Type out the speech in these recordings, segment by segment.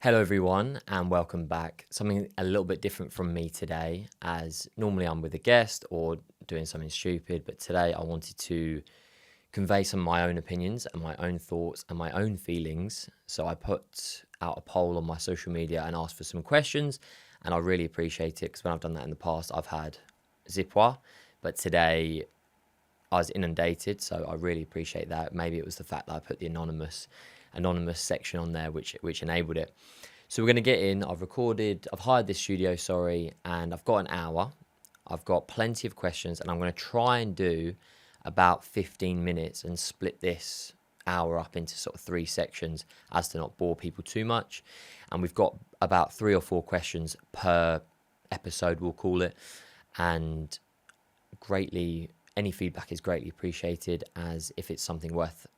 Hello everyone and welcome back. Something a little bit different from me today, as normally I'm with a guest or doing something stupid, but today I wanted to convey some of my own opinions and my own thoughts and my own feelings. So I put out a poll on my social media and asked for some questions, and I really appreciate it because when I've done that in the past I've had zipwa, but today I was inundated, so I really appreciate that. Maybe it was the fact that I put the anonymous section on there which enabled it. So we're going to get in. I've hired this studio, and I've got an hour. I've got plenty of questions, and I'm going to try and do about 15 minutes and split this hour up into sort of 3 sections as to not bore people too much. And we've got about 3 or 4 questions per episode, we'll call it. And any feedback is greatly appreciated, as if it's something worth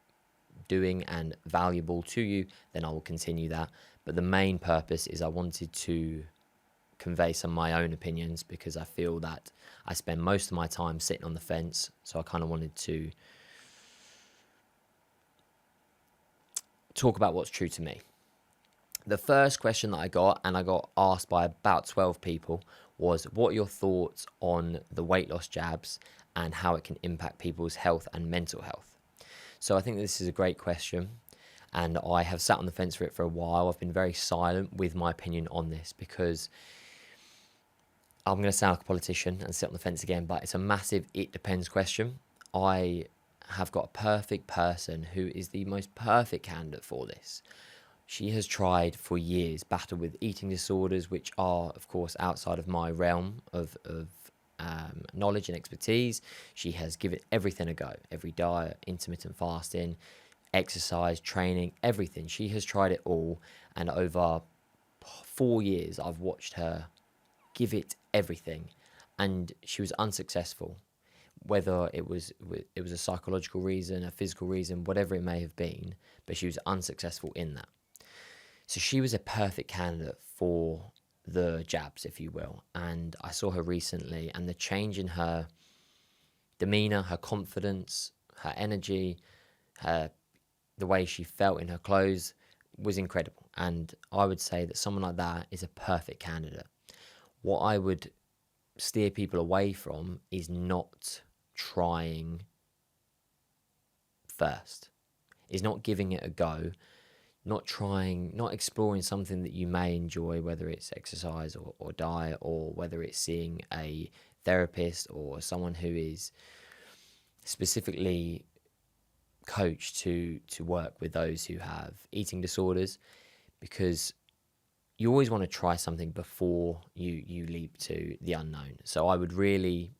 doing and valuable to you, then I will continue that. But the main purpose is I wanted to convey some of my own opinions, because I feel that I spend most of my time sitting on the fence. So I kind of wanted to talk about what's true to me. The first question that I got, and I got asked by about 12 people, was what are your thoughts on the weight loss jabs and how it can impact people's health and mental health? So I think this is a great question, and I have sat on the fence for it for a while. I've been very silent with my opinion on this because I'm going to sound like a politician and sit on the fence again, but it's a massive it depends question. I have got a perfect person who is the most perfect candidate for this. She has tried for years, battled with eating disorders, which are, of course, outside of my realm of knowledge and expertise. She has given everything a go, every diet, intermittent fasting, exercise, training, everything. She has tried it all, and over 4 years, I've watched her give it everything, and she was unsuccessful. Whether it was a psychological reason, a physical reason, whatever it may have been, but she was unsuccessful in that. So she was a perfect candidate for the jabs, if you will. And I saw her recently, and the change in her demeanor, her confidence, her energy, the way she felt in her clothes was incredible. And I would say that someone like that is a perfect candidate. What I would steer people away from is not trying first, is not giving it a go, not exploring something that you may enjoy, whether it's exercise or diet, or whether it's seeing a therapist or someone who is specifically coached to work with those who have eating disorders, because you always want to try something before you leap to the unknown. So I would really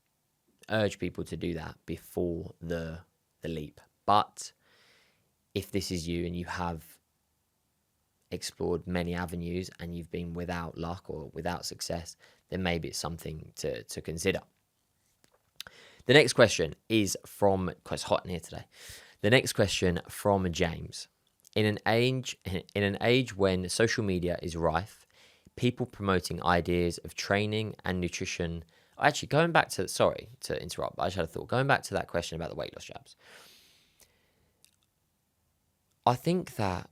urge people to do that before the leap. But if this is you and you have explored many avenues and you've been without luck or without success, then maybe it's something to consider. The next question is from, quite hot in here today. The next question from James. In an age when social media is rife, people promoting ideas of training and nutrition. Actually, going back to, sorry to interrupt, but I just had a thought. Going back to that question about the weight loss jabs, I think that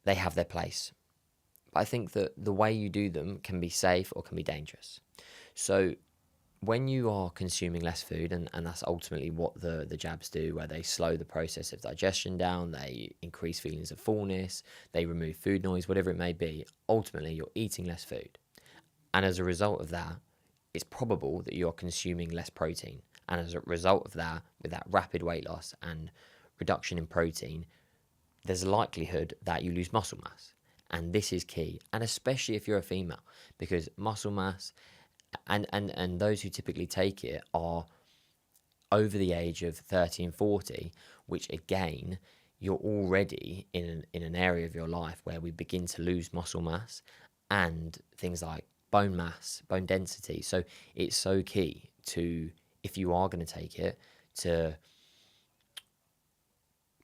they have their place. But I think that the way you do them can be safe or can be dangerous. So when you are consuming less food, and that's ultimately what the jabs do, where they slow the process of digestion down, they increase feelings of fullness, they remove food noise, whatever it may be, ultimately you're eating less food. And as a result of that, it's probable that you're consuming less protein. And as a result of that, with that rapid weight loss and reduction in protein, there's a likelihood that you lose muscle mass. And this is key, and especially if you're a female, because muscle mass and those who typically take it are over the age of 30 and 40, which again, you're already in an area of your life where we begin to lose muscle mass and things like bone mass, bone density. So it's so key to, if you are going to take it, to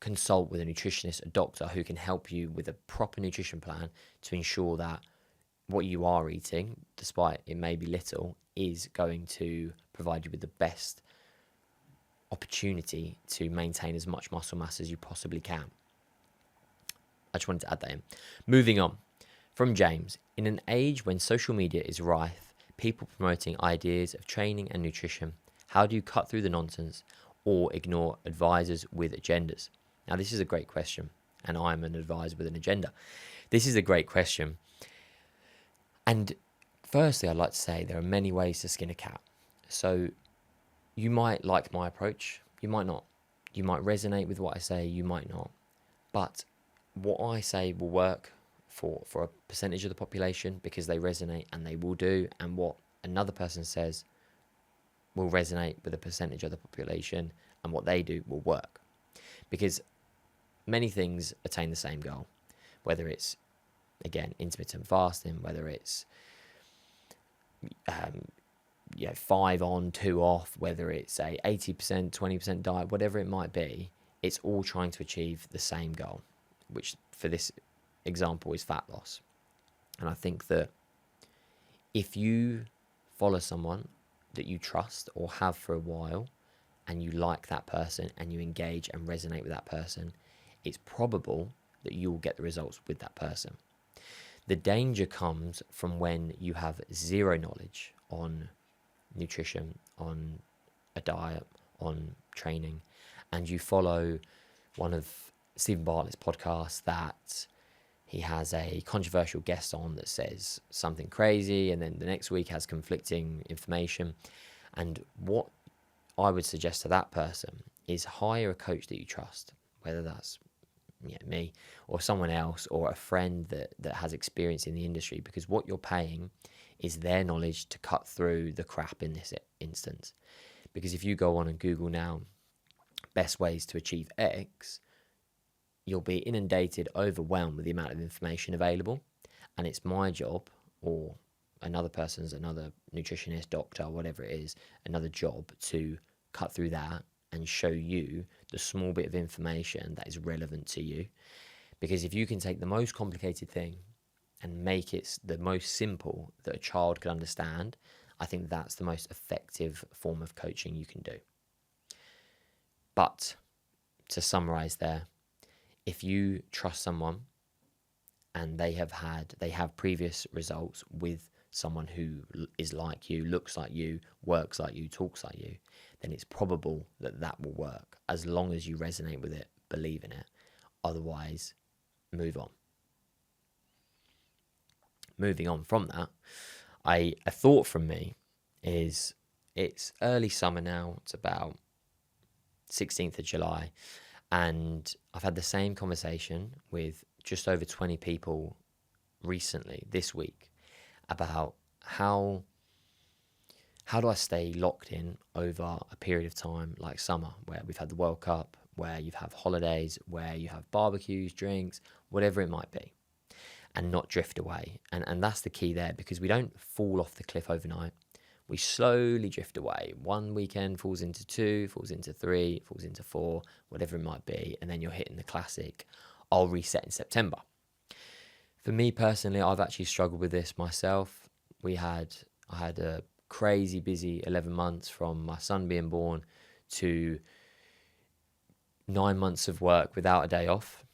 consult with a nutritionist, a doctor who can help you with a proper nutrition plan to ensure that what you are eating, despite it may be little, is going to provide you with the best opportunity to maintain as much muscle mass as you possibly can. I just wanted to add that in. Moving on. From James, in an age when social media is rife, people promoting ideas of training and nutrition, how do you cut through the nonsense or ignore advisors with agendas? Now, this is a great question, and I'm an advisor with an agenda. This is a great question. And firstly, I'd like to say there are many ways to skin a cat. So you might like my approach, you might not. You might resonate with what I say, you might not. But what I say will work for a percentage of the population because they resonate and they will do, and what another person says will resonate with a percentage of the population, and what they do will work. Because many things attain the same goal, whether it's, again, intermittent fasting, whether it's 5 on, 2 off, whether it's a 80%, 20% diet, whatever it might be, it's all trying to achieve the same goal, which for this example is fat loss. And I think that if you follow someone that you trust or have for a while, and you like that person and you engage and resonate with that person, it's probable that you will get the results with that person. The danger comes from when you have zero knowledge on nutrition, on a diet, on training, and you follow one of Stephen Bartlett's podcasts that he has a controversial guest on that says something crazy, and then the next week has conflicting information. And what I would suggest to that person is hire a coach that you trust, whether that's me or someone else or a friend that has experience in the industry, because what you're paying is their knowledge to cut through the crap in this instance. Because if you go on and Google now best ways to achieve X, you'll be inundated, overwhelmed with the amount of information available, and it's my job, or another person's, another nutritionist, doctor, whatever it is, another job to cut through that and show you the small bit of information that is relevant to you. Because if you can take the most complicated thing and make it the most simple that a child can understand, I think that's the most effective form of coaching you can do. But to summarize there, if you trust someone and they have previous results with someone who is like you, looks like you, works like you, talks like you, then it's probable that that will work, as long as you resonate with it, believe in it. Otherwise, move on. Moving on from that, a thought from me is, it's early summer now, it's about 16th of July, and I've had the same conversation with just over 20 people recently, this week, about how do I stay locked in over a period of time like summer, where we've had the World Cup, where you have holidays, where you have barbecues, drinks, whatever it might be, and not drift away. And that's the key there, because we don't fall off the cliff overnight. We slowly drift away. One weekend falls into 2, falls into 3, falls into 4, whatever it might be, and then you're hitting the classic, I'll reset in September. For me personally, I've actually struggled with this myself. I had a crazy busy 11 months, from my son being born to 9 months of work without a day off.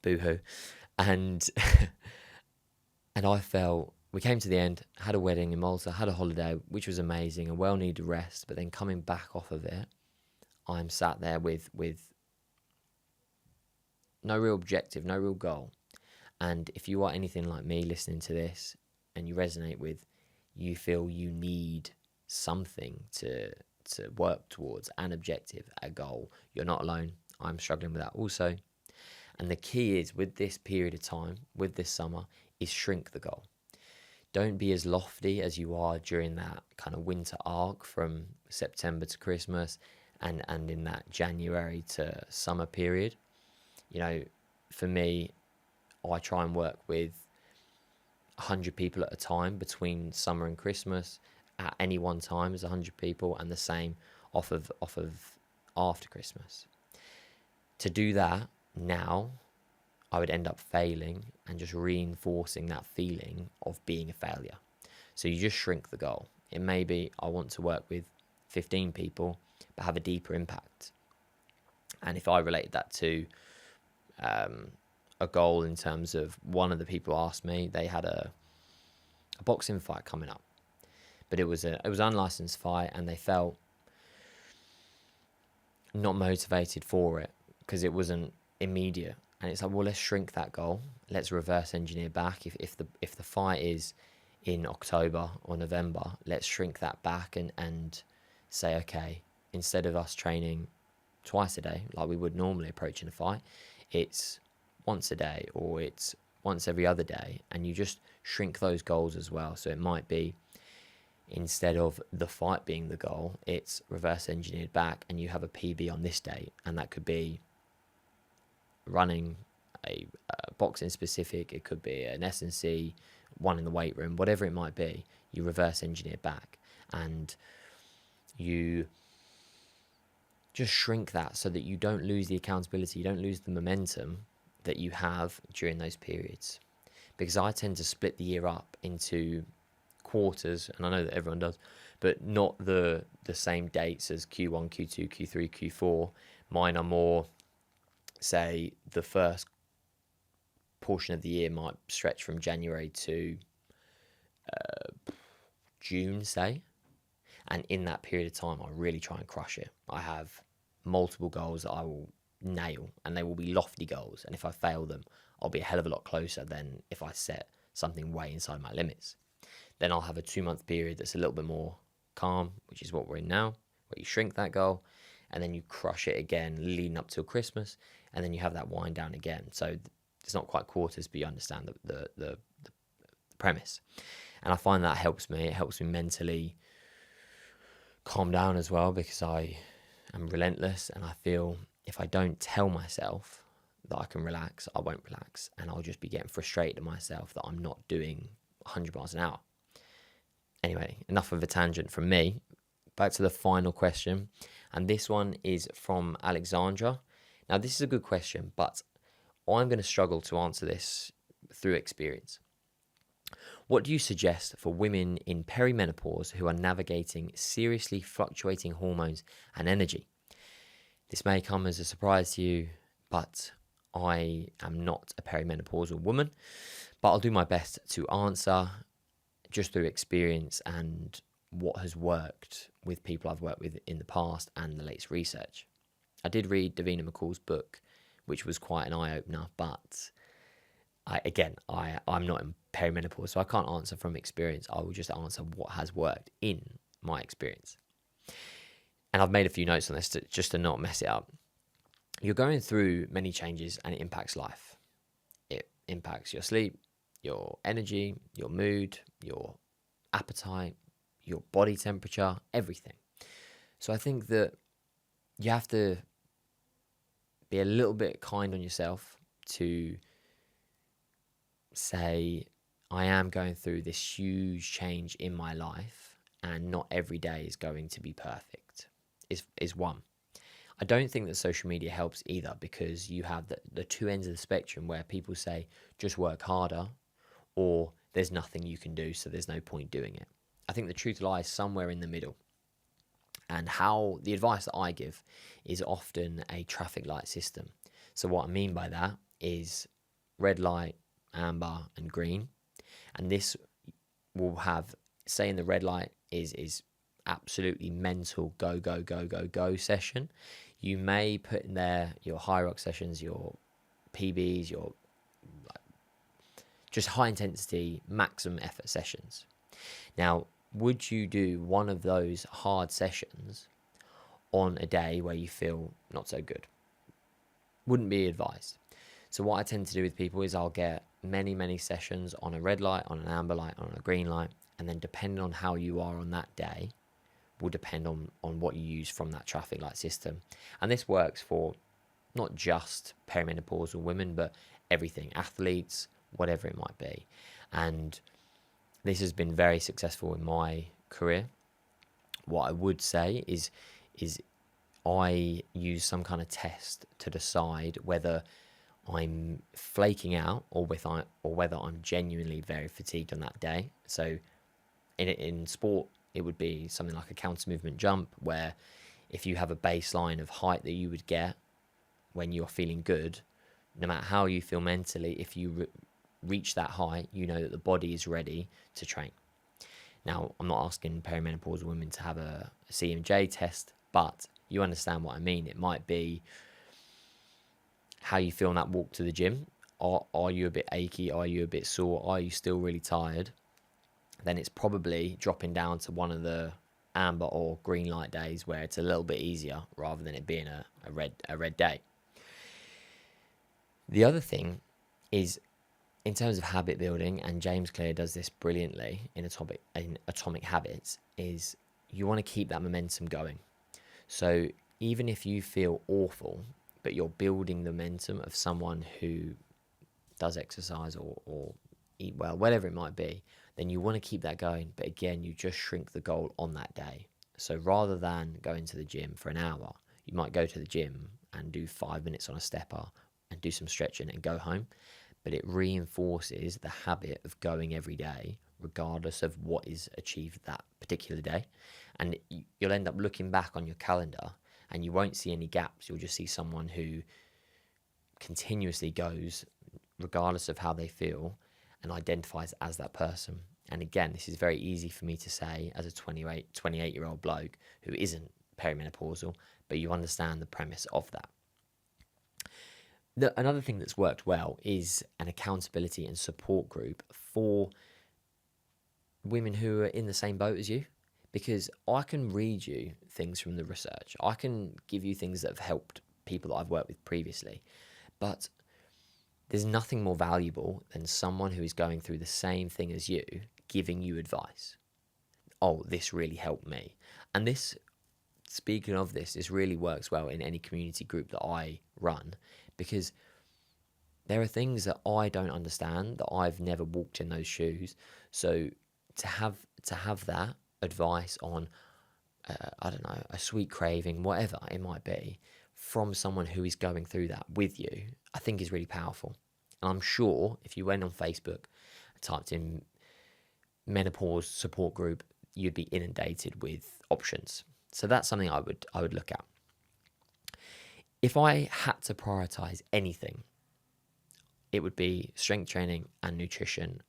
Boo-hoo. And and I felt, we came to the end, had a wedding in Malta, had a holiday, which was amazing, a well-needed rest, but then coming back off of it, I'm sat there with no real objective, no real goal. And if you are anything like me listening to this and you resonate with, you feel you need something to work towards, an objective, a goal, you're not alone. I'm struggling with that also. And the key is, with this period of time, with this summer, is shrink the goal. Don't be as lofty as you are during that kind of winter arc from September to Christmas and in that January to summer period. You know, for me, I try and work with 100 people at a time between summer and Christmas. At any one time is 100 people, and the same off of after Christmas. To do that now, I would end up failing and just reinforcing that feeling of being a failure. So you just shrink the goal. It may be, I want to work with 15 people, but have a deeper impact. And if I related that to a goal in terms of, one of the people asked me, they had a boxing fight coming up, but it was an unlicensed fight, and they felt not motivated for it because it wasn't immediate. And it's like, well, let's shrink that goal. Let's reverse engineer back. If the fight is in October or November, let's shrink that back and say, okay, instead of us training twice a day like we would normally approaching a fight, it's once a day, or it's once every other day, and you just shrink those goals as well. So it might be, instead of the fight being the goal, it's reverse engineered back, and you have a PB on this date, and that could be running, a boxing specific, it could be an S&C, one in the weight room, whatever it might be. You reverse engineer back, and you just shrink that so that you don't lose the accountability, you don't lose the momentum that you have during those periods. Because I tend to split the year up into quarters, and I know that everyone does, but not the same dates as Q1, Q2, Q3, Q4. Mine are more, say, the first portion of the year might stretch from January to June, say. And in that period of time, I really try and crush it. I have multiple goals that I will nail, and they will be lofty goals. And if I fail them, I'll be a hell of a lot closer than if I set something way inside my limits. Then I'll have a 2-month period that's a little bit more calm, which is what we're in now, where you shrink that goal, and then you crush it again leading up till Christmas, and then you have that wind down again. So it's not quite quarters, but you understand the premise. And I find that helps me. It helps me mentally calm down as well, because I am relentless, and I feel if I don't tell myself that I can relax, I won't relax, and I'll just be getting frustrated at myself that I'm not doing 100 miles an hour. Anyway, enough of a tangent from me. Back to the final question, and this one is from Alexandra. Now, this is a good question, but I'm going to struggle to answer this through experience. What do you suggest for women in perimenopause who are navigating seriously fluctuating hormones and energy? This may come as a surprise to you, but I am not a perimenopausal woman, but I'll do my best to answer just through experience and what has worked with people I've worked with in the past and the latest research. I did read Davina McCall's book, which was quite an eye-opener, but I'm not in perimenopause, so I can't answer from experience. I will just answer what has worked in my experience. And I've made a few notes on this just to not mess it up. You're going through many changes, and it impacts life. It impacts your sleep, your energy, your mood, your appetite, your body temperature, everything. So I think that you have to be a little bit kind on yourself to say, I am going through this huge change in my life, and not every day is going to be perfect, is one. I don't think that social media helps either, because you have the two ends of the spectrum where people say, just work harder, or there's nothing you can do, so there's no point doing it. I think the truth lies somewhere in the middle. And how the advice that I give is often a traffic light system. So what I mean by that is red light, amber, and green. And this will have, say in the red light is absolutely mental go, go, go, go, go session. You may put in there your high rock sessions, your PBs, your just high intensity, maximum effort sessions. Now, would you do one of those hard sessions on a day where you feel not so good? Wouldn't be advised. So what I tend to do with people is I'll get many, many sessions on a red light, on an amber light, on a green light, and then depending on how you are on that day will depend on what you use from that traffic light system. And this works for not just perimenopausal women, but everything, athletes, whatever it might be. And this has been very successful in my career. What I would say is I use some kind of test to decide whether I'm flaking out or whether I'm genuinely very fatigued on that day. So in sport, it would be something like a counter movement jump, where if you have a baseline of height that you would get when you're feeling good, no matter how you feel mentally, if you reach that high, you know that the body is ready to train. Now, I'm not asking perimenopausal women to have a CMJ test, but you understand what I mean. It might be how you feel on that walk to the gym. Are you a bit achy? Are you a bit sore? Are you still really tired? Then it's probably dropping down to one of the amber or green light days where it's a little bit easier rather than it being a red day. The other thing is, in terms of habit building, and James Clear does this brilliantly in Atomic Habits, is you want to keep that momentum going. So even if you feel awful, but you're building the momentum of someone who does exercise or eat well, whatever it might be, then you want to keep that going. But again, you just shrink the goal on that day. So rather than going to the gym for an hour, you might go to the gym and do 5 minutes on a stepper and do some stretching and go home. But it reinforces the habit of going every day, regardless of what is achieved that particular day. And you'll end up looking back on your calendar and you won't see any gaps. You'll just see someone who continuously goes, regardless of how they feel, and identifies as that person. And again, this is very easy for me to say as a 28-year-old bloke who isn't perimenopausal, but you understand the premise of that. Another thing that's worked well is an accountability and support group for women who are in the same boat as you, because I can read you things from the research. I can give you things that have helped people that I've worked with previously, but there's nothing more valuable than someone who is going through the same thing as you giving you advice. Oh, this really helped me. And this, speaking of this really works well in any community group that I run, because there are things that I don't understand, that I've never walked in those shoes. So to have that advice on, I don't know, a sweet craving, whatever it might be, from someone who is going through that with you, I think is really powerful. And I'm sure if you went on Facebook and typed in menopause support group, you'd be inundated with options. So that's something I would look at. If I had to prioritize anything, it would be strength training and nutrition,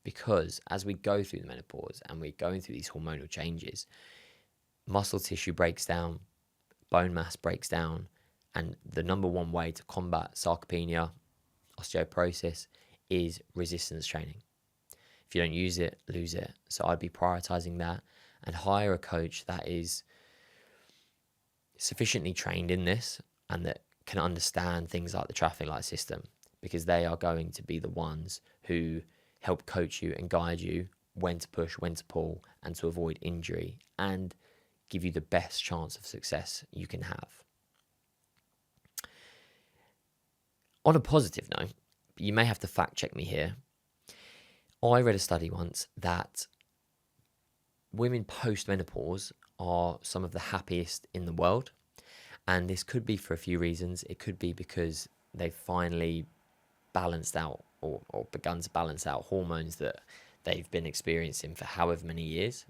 because as we go through the menopause and we're going through these hormonal changes, muscle tissue breaks down, bone mass breaks down, and the number one way to combat sarcopenia, osteoporosis, is resistance training. If you don't use it, lose it. So I'd be prioritizing that and hire a coach that is sufficiently trained in this and that can understand things like the traffic light system, because they are going to be the ones who help coach you and guide you when to push, when to pull, and to avoid injury, and give you the best chance of success you can have. On a positive note, you may have to fact check me here. I read a study once that women post-menopause are some of the happiest in the world. And this could be for a few reasons. It could be because they've finally balanced out or begun to balance out hormones that they've been experiencing for however many years.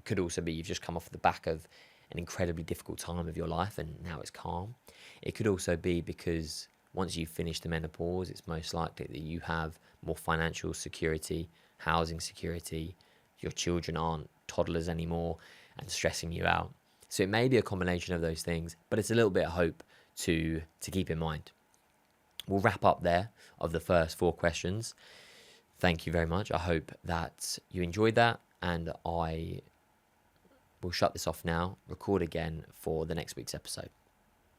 Could also be you've just come off the back of an incredibly difficult time of your life and now it's calm. It could also be because once you've finished the menopause, it's most likely that you have more financial security, housing security, your children aren't toddlers anymore and stressing you out. So it may be a combination of those things, but it's a little bit of hope to keep in mind. We'll wrap up there of the first 4 questions. Thank you very much. I hope that you enjoyed that, and I will shut this off now, record again for the next week's episode.